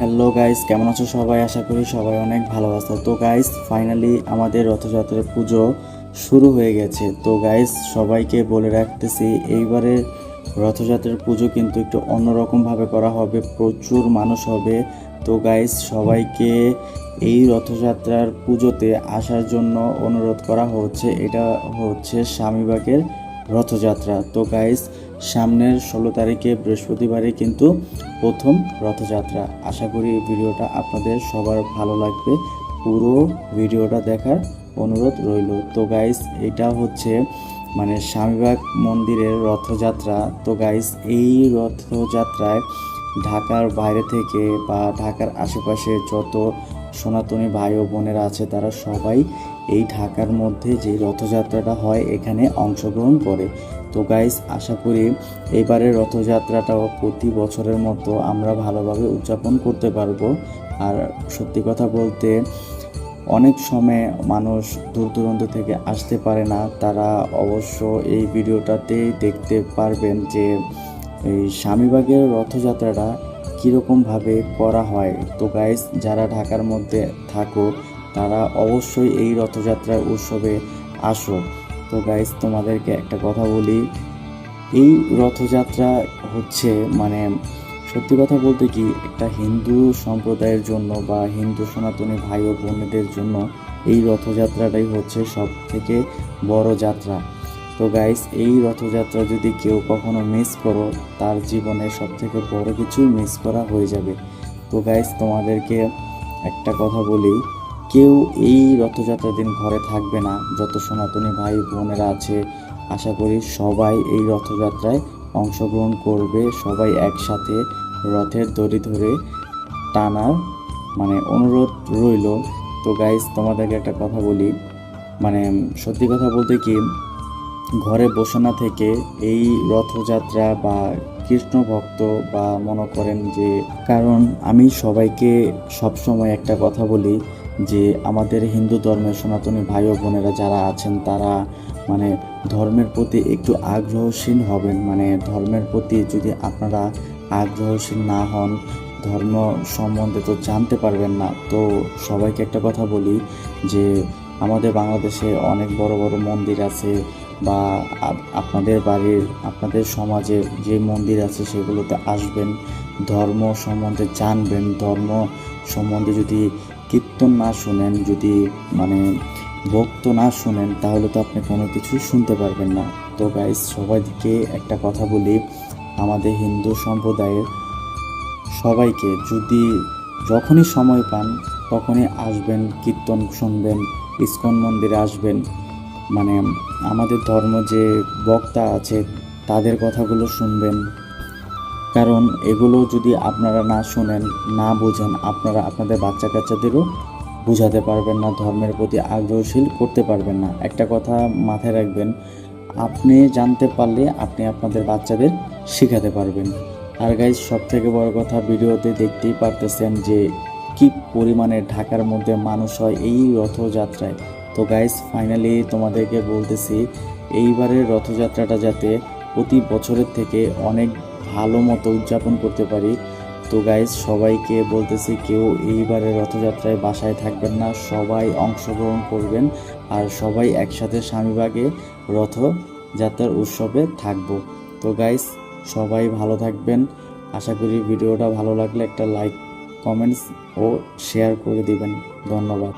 Hello guys, কেমন আছো সবাই? আশা করি সবাই অনেক ভালো আছো। তো গাইস, ফাইনালি আমাদের রথযাত্রার পুজো শুরু হয়ে গেছে। তো গাইস, সবাইকে বলে রাখতেছি, এইবারে রথযাত্রার পুজো কিন্তু একটু অন্যরকমভাবে করা হবে, প্রচুর মানুষ হবে। তো গাইস, সবাইকে এই রথযাত্রার পুজোতে আসার জন্য অনুরোধ করা হচ্ছে। এটা হচ্ছে স্বামীবাগের রথযাত্রা। তো গাইস, সামনের 16 তারিখে বৃহস্পতিবারে কিন্তু প্রথম রথযাত্রা। আশা করি এই ভিডিওটা আপনাদের সবার ভালো লাগবে। পুরো ভিডিওটা দেখার অনুরোধ রইল। তো গাইস, এটা হচ্ছে স্বামীবাগ মন্দিরের রথযাত্রা। তো গাইস, এই রথযাত্রায় ঢাকার বাইরে থেকে বা ঢাকার আশেপাশে যত সনাতনী ভাই ও বোনেরা আছে তারা সবাই এই ঢাকার মধ্যে যে রথযাত্রাটা হয় এখানে অংশগ্রহণ করে। তো গাইস, আশা করি এবারের রথযাত্রাটাও প্রতি বছরের মতো আমরা ভালোভাবে উদযাপন করতে পারবো। আর সত্যি কথা বলতে, অনেক সময় মানুষ দূর দূরান্ত থেকে আসতে পারে না, তারা অবশ্য এই ভিডিওটাতেই দেখতে পারবেন যে এই স্বামীবাগের রথযাত্রাটা কীরকমভাবে করা হয়। তো গাইস, যারা ঢাকার মধ্যে থাকো তারা অবশ্যই এই রথযাত্রার উৎসবে আসো। তো গাইস, তোমাদেরকে একটা কথা বলি, এই রথযাত্রা হচ্ছে সত্যি কথা বলতে কি, একটা হিন্দু সম্প্রদায়ের জন্য বা হিন্দু সনাতনী ভাই ও বোনেদের জন্য এই রথযাত্রাটাই হচ্ছে সব থেকে বড় যাত্রা। তো গাইস, এই রথযাত্রা যদি কেউ কখনো মিস করো, তার জীবনে সব থেকে বড় কিছুই মিস করা হয়ে যাবে। তো গাইস, তোমাদেরকে একটা কথা বলি, কেউ এই রথযাত্রার দিন ঘরে থাকবে না। যত সনাতনী ভাই বোনেরা আছে, আশা করি সবাই এই রথযাত্রায় অংশগ্রহণ করবে, সবাই একসাথে রথের দড়ি ধরে টানার অনুরোধ রইল। তো গাইস, তোমাদেরকে একটা কথা বলি, সত্যি কথা বলতে কি, ঘরে বসে না থেকে এই রথযাত্রা বা কৃষ্ণ ভক্ত বা মনে করেন যে, কারণ আমি সবাইকে সবসময় একটা কথা বলি যে আমাদের হিন্দু ধর্মের সনাতনী ভাই ও বোনেরা যারা আছেন তারা ধর্মের প্রতি একটু আগ্রহশীল হবেন। ধর্মের প্রতি যদি আপনারা আগ্রহশীল না হন, ধর্ম সম্বন্ধে তো জানতে পারবেন না। তো সবাইকে একটা কথা বলি যে আমাদের বাংলাদেশে অনেক বড় বড় মন্দির আছে, বা আপনাদের বাড়ির আপনাদের সমাজে যে মন্দির আছে সেগুলোতে আসবেন, ধর্ম সম্বন্ধে জানবেন। ধর্ম সম্বন্ধে যদি কীর্তন না শুনেন, যদি ভক্ত না শুনেন, তাহলে তো আপনি কোনো কিছু শুনতে পারবেন না। তো গাইস, সবাইকে একটা কথা বলি, আমাদের হিন্দু সম্প্রদায়ের সবাইকে যদি যখনই সময় পান তখনই আসবেন, কীর্তন শুনবেন, ইসকন মন্দিরে আসবেন। মানে আমাদের ধর্ম যে বক্তা আছে তাদের কথাগুলো শুনবেন, কারণ এগুলো যদি আপনারা না শুনেন, না বোঝেন, আপনারা আপনাদের বাচ্চা কাচ্চাদেরও বোঝাতে পারবেন না, ধর্মের প্রতি আগ্রহশীল করতে পারবেন না। একটা কথা মাথায় রাখবেন, আপনি জানতে পারলে আপনি আপনাদের বাচ্চাদের শেখাতে পারবেন। আর গাইজ, সব থেকে বড় কথা, ভিডিওতে দেখতেই পারতেছেন যে কি পরিমাণে ঢাকার মধ্যে মানুষ হয় এই রথযাত্রায়। তো গাইজ, ফাইনালি তোমাদেরকে বলতেছি, এইবারের রথযাত্রাটা যাতে প্রতি বছরের থেকে অনেক ভালো মতো উদযাপন করতে পারি। তো গাইজ, সবাইকে বলতেছি, কেউ এইবারের রথযাত্রায় বাসায় থাকবেন না, সবাই অংশগ্রহণ করবেন আর সবাই একসাথে স্বামীবাগে রথযাত্রার উৎসবে থাকবো। তো গাইজ, সবাই ভালো থাকবেন। আশা করি ভিডিওটা ভালো লাগলে একটা লাইক, কমেন্টস ও শেয়ার করে দিবেন। ধন্যবাদ।